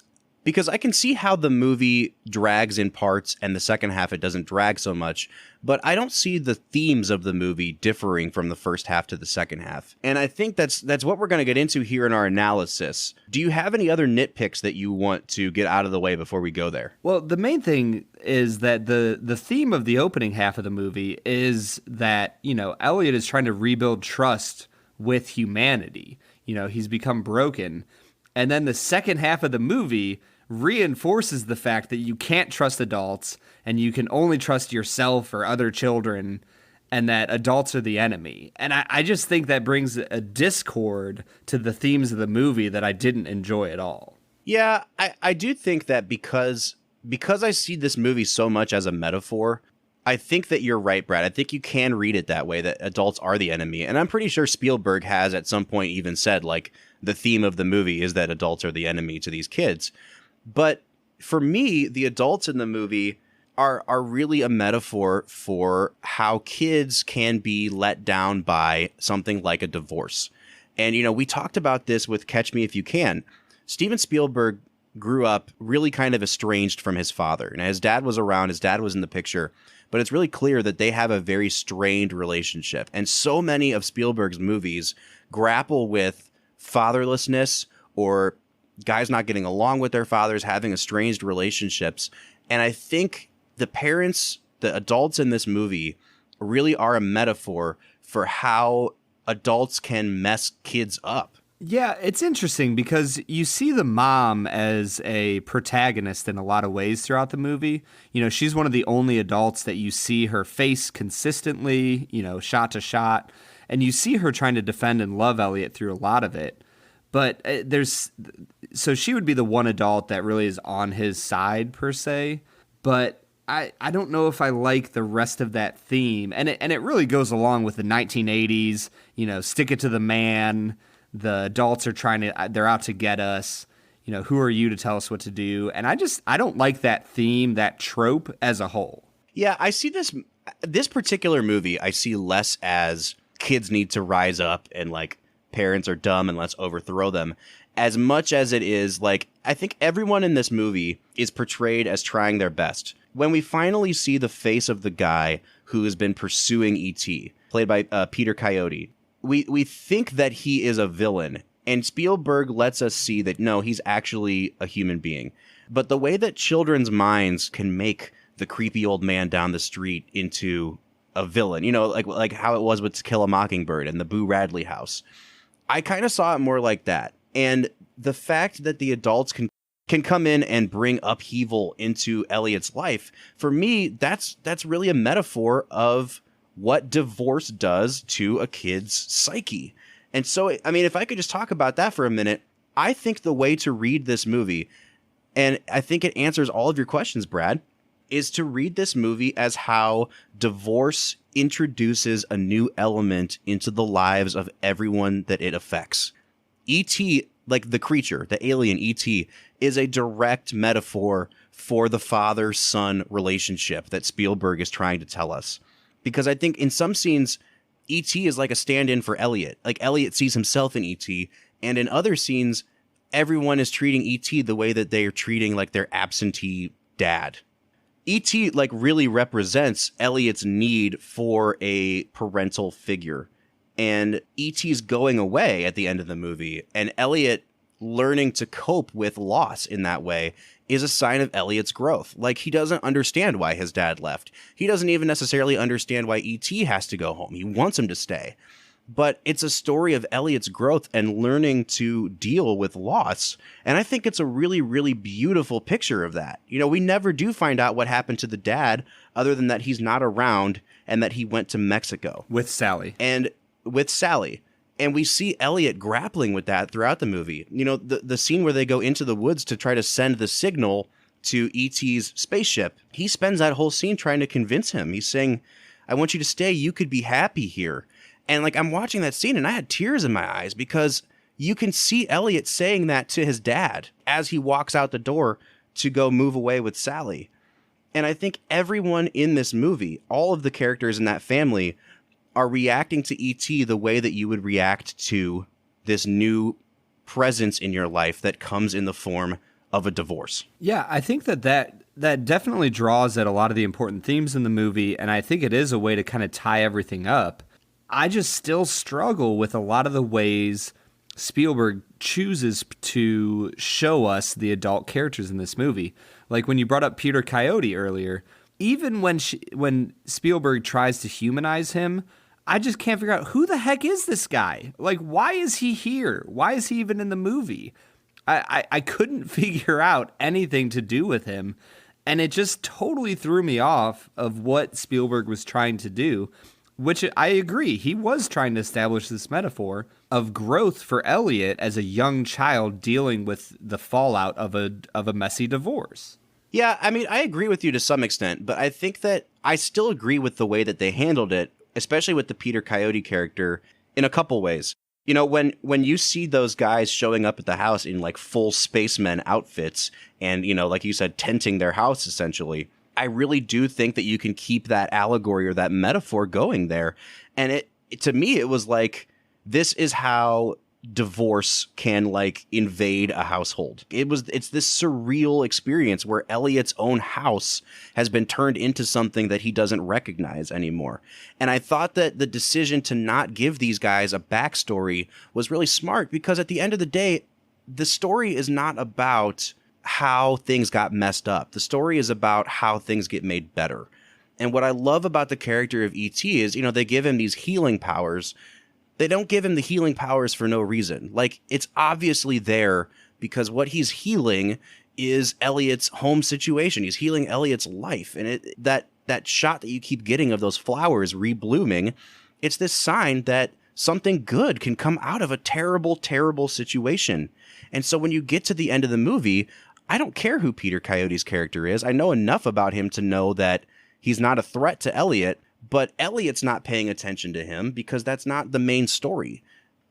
I can see how the movie drags in parts and the second half it doesn't drag so much, but I don't see the themes of the movie differing from the first half to the second half. And I think that's what we're going to get into here in our analysis. Do you have any other nitpicks that you want to get out of the way before we go there? Well, the main thing is that the theme of the opening half of the movie is that, Elliot is trying to rebuild trust with humanity. He's become broken. And then the second half of the movie reinforces the fact that you can't trust adults and you can only trust yourself or other children, and that adults are the enemy. And I just think that brings a discord to the themes of the movie that I didn't enjoy at all. Yeah, I do think that because I see this movie so much as a metaphor, I think that you're right, Brad. I think you can read it that way, that adults are the enemy. And I'm pretty sure Spielberg has at some point even said, like, the theme of the movie is that adults are the enemy to these kids. But for me, the adults in the movie are really a metaphor for how kids can be let down by something like a divorce. And, we talked about this with Catch Me If You Can. Steven Spielberg grew up really kind of estranged from his father. Now, his dad was around, his dad was in the picture, but it's really clear that they have a very strained relationship. And so many of Spielberg's movies grapple with fatherlessness or guys not getting along with their fathers, having estranged relationships. And I think the parents, the adults in this movie really are a metaphor for how adults can mess kids up. Yeah, it's interesting because you see the mom as a protagonist in a lot of ways throughout the movie. She's one of the only adults that you see her face consistently, shot to shot. And you see her trying to defend and love Elliot through a lot of it. But so she would be the one adult that really is on his side per se. But I don't know if I like the rest of that theme. And it really goes along with the 1980s, stick it to the man. The adults are they're out to get us. Who are you to tell us what to do? And I don't like that theme, that trope as a whole. Yeah, I see this particular movie, I see less as kids need to rise up and like parents are dumb and let's overthrow them, as much as it is like, I think everyone in this movie is portrayed as trying their best. When we finally see the face of the guy who has been pursuing E.T., played by Peter Coyote, we think that he is a villain, and Spielberg lets us see that no, he's actually a human being. But the way that children's minds can make the creepy old man down the street into a villain, like how it was with To Kill a Mockingbird and the Boo Radley house, I kind of saw it more like that. And the fact that the adults can come in and bring upheaval into Elliot's life, for me, that's really a metaphor of what divorce does to a kid's psyche. And so, I mean, if I could just talk about that for a minute, I think the way to read this movie, and I think it answers all of your questions, Brad, is to read this movie as how divorce introduces a new element into the lives of everyone that it affects. E.T., like the creature, the alien E.T., is a direct metaphor for the father-son relationship that Spielberg is trying to tell us. Because I think in some scenes, E.T. is like a stand-in for Elliot. Like Elliot sees himself in E.T., and in other scenes, everyone is treating E.T. the way that they are treating like their absentee dad. E.T. like really represents Elliot's need for a parental figure. And E.T.'s going away at the end of the movie, and Elliot learning to cope with loss in that way is a sign of Elliot's growth. Like, he doesn't understand why his dad left. He doesn't even necessarily understand why E.T. has to go home. He wants him to stay. but it's a story of Elliot's growth and learning to deal with loss. And I think it's a really, really beautiful picture of that. You know, we never do find out what happened to the dad other than that he's not around and that he went to Mexico. With Sally. And with Sally. And we see Elliot grappling with that throughout the movie. You know, the scene where they go into the woods to try to send the signal to E.T.'s spaceship, he spends that whole scene trying to convince him. He's saying, I want you to stay. You could be happy here. And like, I'm watching that scene and I had tears in my eyes because you can see Elliot saying that to his dad as he walks out the door to go move away with Sally. And I think everyone in this movie, all of the characters in that family, are reacting to E.T. the way that you would react to this new presence in your life that comes in the form of a divorce. Yeah, I think that definitely draws at a lot of the important themes in the movie, and I think it is a way to kind of tie everything up. I just still struggle with a lot of the ways Spielberg chooses to show us the adult characters in this movie. Like when you brought up Peter Coyote earlier, even when Spielberg tries to humanize him, I just can't figure out who the heck is this guy? Like, why is he here? Why is he even in the movie? I couldn't figure out anything to do with him, and it just totally threw me off of what Spielberg was trying to do. Which I agree, he was trying to establish this metaphor of growth for Elliot as a young child dealing with the fallout of a messy divorce. Yeah, I mean, I agree with you to some extent, but I think that I still agree with the way that they handled it, especially with the Peter Coyote character, in a couple ways. You know, when you see those guys showing up at the house in like full spacemen outfits and, you know, like you said, tenting their house essentially, I really do think that you can keep that allegory or that metaphor going there. And to me, it was like, this is how divorce can like invade a household. It's this surreal experience where Elliot's own house has been turned into something that he doesn't recognize anymore. And I thought that the decision to not give these guys a backstory was really smart, because at the end of the day, the story is not about how things got messed up. The story is about how things get made better. And what I love about the character of E.T. is, you know, they give him these healing powers. They don't give him the healing powers for no reason. Like, it's obviously there because what he's healing is Elliot's home situation. He's healing Elliot's life. And that shot that you keep getting of those flowers reblooming, it's this sign that something good can come out of a terrible, terrible situation. And so when you get to the end of the movie, I don't care who Peter Coyote's character is. I know enough about him to know that he's not a threat to Elliot, but Elliot's not paying attention to him because that's not the main story.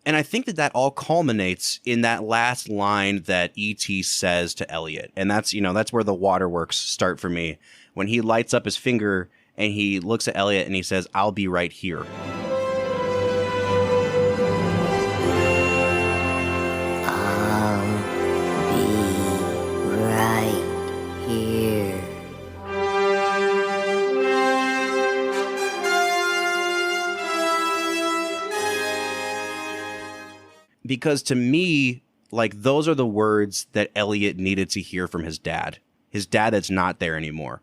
And I think that all culminates in that last line that E.T. says to Elliot. And that's, you know, that's where the waterworks start for me. When he lights up his finger and he looks at Elliot and he says, "I'll be right here." Because to me, like, those are the words that Elliot needed to hear from his dad that's not there anymore.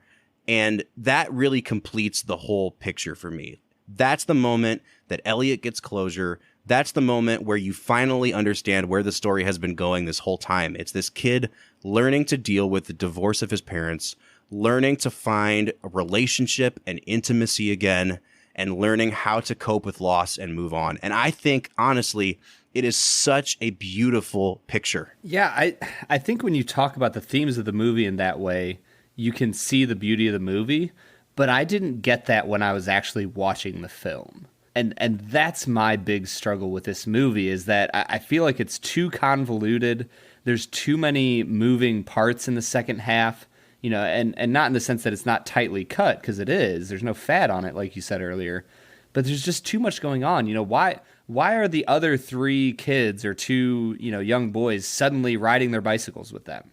And that really completes the whole picture for me. That's the moment that Elliot gets closure. That's the moment where you finally understand where the story has been going this whole time. It's this kid learning to deal with the divorce of his parents, learning to find a relationship and intimacy again, and learning how to cope with loss and move on. And I think, honestly, it is such a beautiful picture. Yeah, I think when you talk about the themes of the movie in that way, you can see the beauty of the movie, but I didn't get that when I was actually watching the film. And that's my big struggle with this movie, is that I feel like it's too convoluted. There's too many moving parts in the second half, you know, and not in the sense that it's not tightly cut, because it is. There's no fat on it, like you said earlier. But there's just too much going on. You know, why are the other three kids or two, you know, young boys suddenly riding their bicycles with them?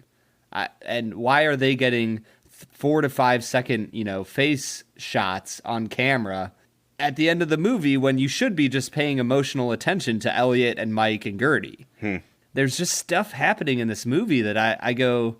And why are they getting 4 to 5 second, you know, face shots on camera at the end of the movie when you should be just paying emotional attention to Elliot and Mike and Gertie? There's just stuff happening in this movie that I go,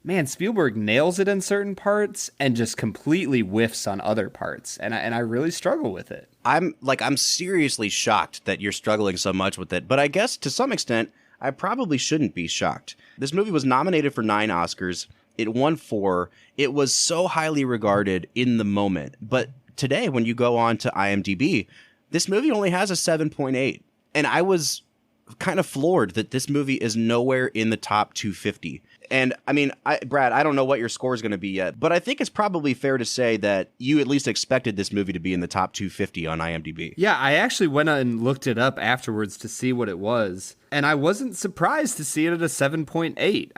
man, Spielberg nails it in certain parts and just completely whiffs on other parts. And I really struggle with it. I'm seriously shocked that you're struggling so much with it. But I guess to some extent, I probably shouldn't be shocked. This movie was nominated for 9 Oscars. It won 4. It was so highly regarded in the moment. But today, when you go on to IMDb, this movie only has a 7.8. And I was kind of floored that this movie is nowhere in the top 250. And I mean, Brad, I don't know what your score is going to be yet, but I think it's probably fair to say that you at least expected this movie to be in the top 250 on IMDb. Yeah, I actually went and looked it up afterwards to see what it was, and I wasn't surprised to see it at a 7.8.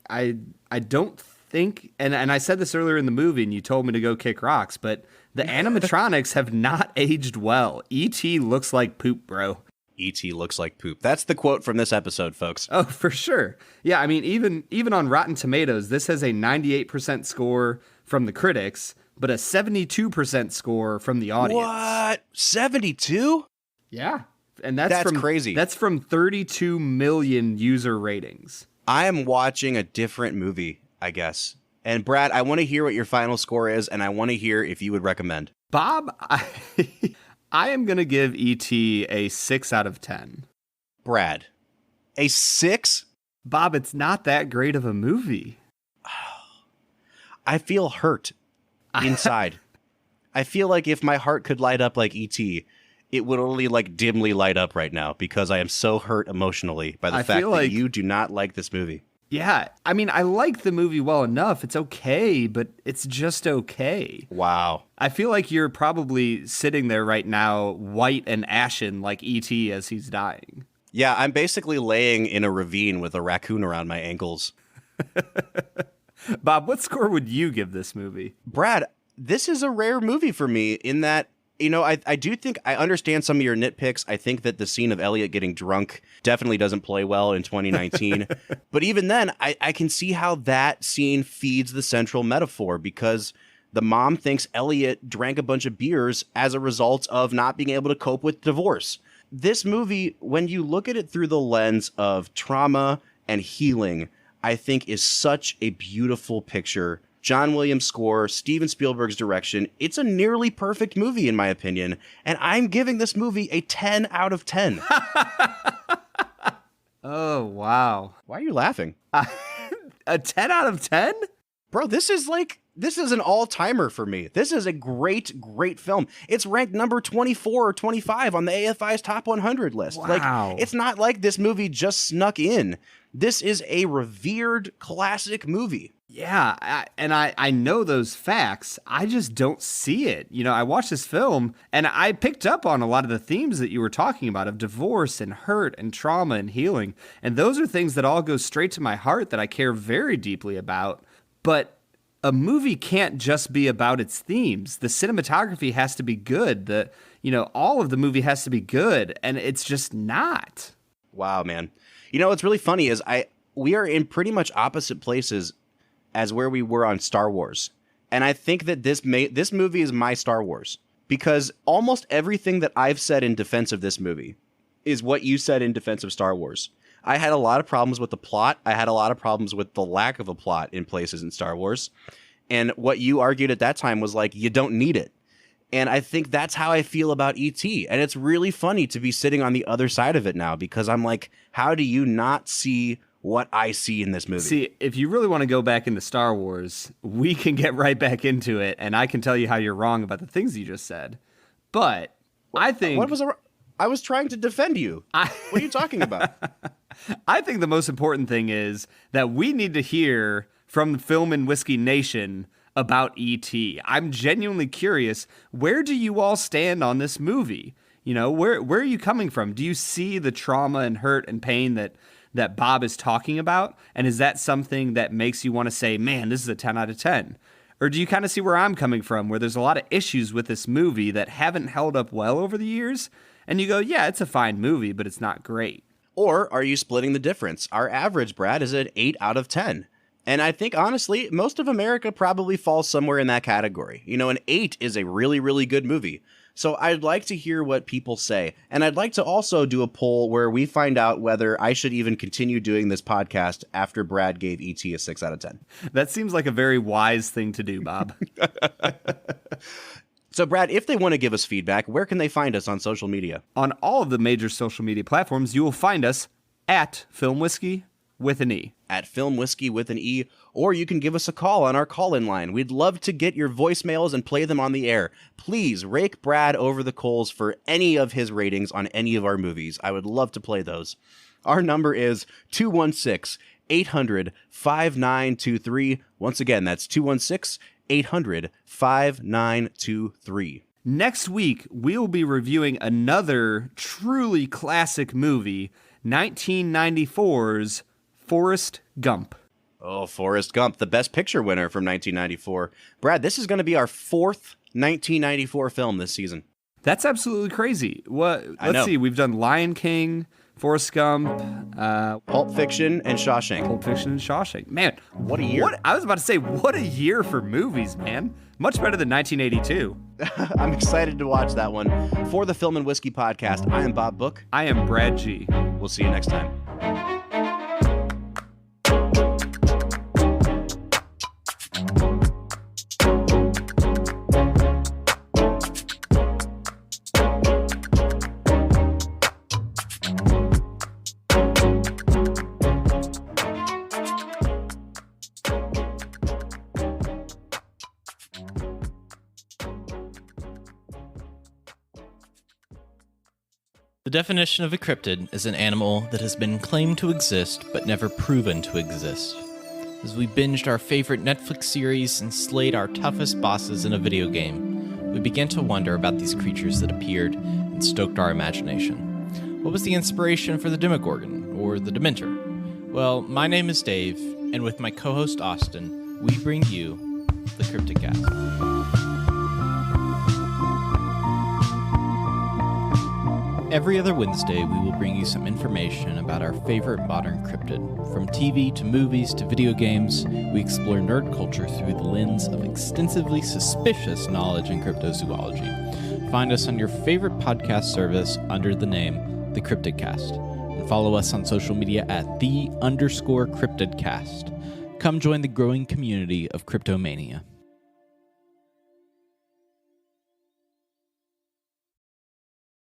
I don't think, and I said this earlier in the movie, and you told me to go kick rocks, but the animatronics have not aged well. E.T. looks like poop, bro. E.T. looks like poop. That's the quote from this episode, folks. Oh, for sure. Yeah, I mean, even on Rotten Tomatoes, this has a 98% score from the critics, but a 72% score from the audience. What? 72? Yeah. And that's crazy. That's from 32 million user ratings. I am watching a different movie, I guess. And Brad, I want to hear what your final score is, and I want to hear if you would recommend. Bob, I am going to give E.T. a 6 out of 10. Brad, a 6? Bob, it's not that great of a movie. I feel hurt inside. I feel like if my heart could light up like E.T., it would only like dimly light up right now because I am so hurt emotionally by the fact that you do not like this movie. Yeah, I mean, I like the movie well enough. It's okay, but it's just okay. Wow. I feel like you're probably sitting there right now, white and ashen like E.T. as he's dying. Yeah, I'm basically laying in a ravine with a raccoon around my ankles. Bob, what score would you give this movie? Brad, this is a rare movie for me in that, you know, I do think I understand some of your nitpicks. I think that the scene of Elliot getting drunk definitely doesn't play well in 2019. But even then, I can see how that scene feeds the central metaphor because the mom thinks Elliot drank a bunch of beers as a result of not being able to cope with divorce. This movie, when you look at it through the lens of trauma and healing, I think is such a beautiful picture. John Williams' score, Steven Spielberg's direction. It's a nearly perfect movie, in my opinion. And I'm giving this movie a 10 out of 10. Oh, wow. Why are you laughing? A 10 out of 10? Bro, this is an all-timer for me. This is a great, great film. It's ranked number 24 or 25 on the AFI's top 100 list. Wow. Like, it's not like this movie just snuck in. This is a revered classic movie. Yeah, I know those facts. I just don't see it. You know, I watched this film and I picked up on a lot of the themes that you were talking about of divorce and hurt and trauma and healing. And those are things that all go straight to my heart that I care very deeply about. But a movie can't just be about its themes. The cinematography has to be good. All of the movie has to be good, and it's just not. Wow, man. You know, what's really funny is we are in pretty much opposite places as where we were on Star Wars. And I think that this movie is my Star Wars because almost everything that I've said in defense of this movie is what you said in defense of Star Wars. I had a lot of problems with the plot. I had a lot of problems with the lack of a plot in places in Star Wars. And what you argued at that time was like, you don't need it. And I think that's how I feel about E.T. And it's really funny to be sitting on the other side of it now because I'm like, how do you not see what I see in this movie? See, if you really want to go back into Star Wars, we can get right back into it, and I can tell you how you're wrong about the things you just said. But I think... I was trying to defend you. What are you talking about? I think the most important thing is that we need to hear from the Film and Whiskey Nation about E.T. I'm genuinely curious, where do you all stand on this movie? You know, where are you coming from? Do you see the trauma and hurt and pain that Bob is talking about? And is that something that makes you want to say, man, this is a 10 out of 10? Or do you kind of see where I'm coming from, where there's a lot of issues with this movie that haven't held up well over the years? And you go, yeah, it's a fine movie, but it's not great. Or are you splitting the difference? Our average, Brad, is an 8 out of 10. And I think, honestly, most of America probably falls somewhere in that category. You know, an 8 is a really, really good movie. So I'd like to hear what people say. And I'd like to also do a poll where we find out whether I should even continue doing this podcast after Brad gave E.T. a 6 out of 10. That seems like a very wise thing to do, Bob. So, Brad, if they want to give us feedback, where can they find us on social media? On all of the major social media platforms, you will find us at Film Whiskey with an E. At Film Whiskey with an E, or you can give us a call on our call-in line. We'd love to get your voicemails and play them on the air. Please rake Brad over the coals for any of his ratings on any of our movies. I would love to play those. Our number is 216-800-5923. Once again, that's 216-800-5923. Next week, we'll be reviewing another truly classic movie, 1994's Forrest Gump. Oh, Forrest Gump, the Best Picture winner from 1994. Brad, this is going to be our fourth 1994 film this season. That's absolutely crazy. Let's see. We've done Lion King, Forrest Gump, Pulp Fiction, and Shawshank. Pulp Fiction and Shawshank. Man, what a year. I was about to say, what a year for movies, man. Much better than 1982. I'm excited to watch that one. For the Film and Whiskey Podcast, I am Bob Book. I am Brad G. We'll see you next time. The definition of a cryptid is an animal that has been claimed to exist but never proven to exist. As we binged our favorite Netflix series and slayed our toughest bosses in a video game, we began to wonder about these creatures that appeared and stoked our imagination. What was the inspiration for the Demogorgon, or the Dementor? Well, my name is Dave, and with my co-host Austin, we bring you the Cryptid Cast. Every other Wednesday, we will bring you some information about our favorite modern cryptid. From TV to movies to video games, we explore nerd culture through the lens of extensively suspicious knowledge in cryptozoology. Find us on your favorite podcast service under the name The Cryptid Cast, and follow us on social media at _Cryptid Cast. Come join the growing community of Cryptomania.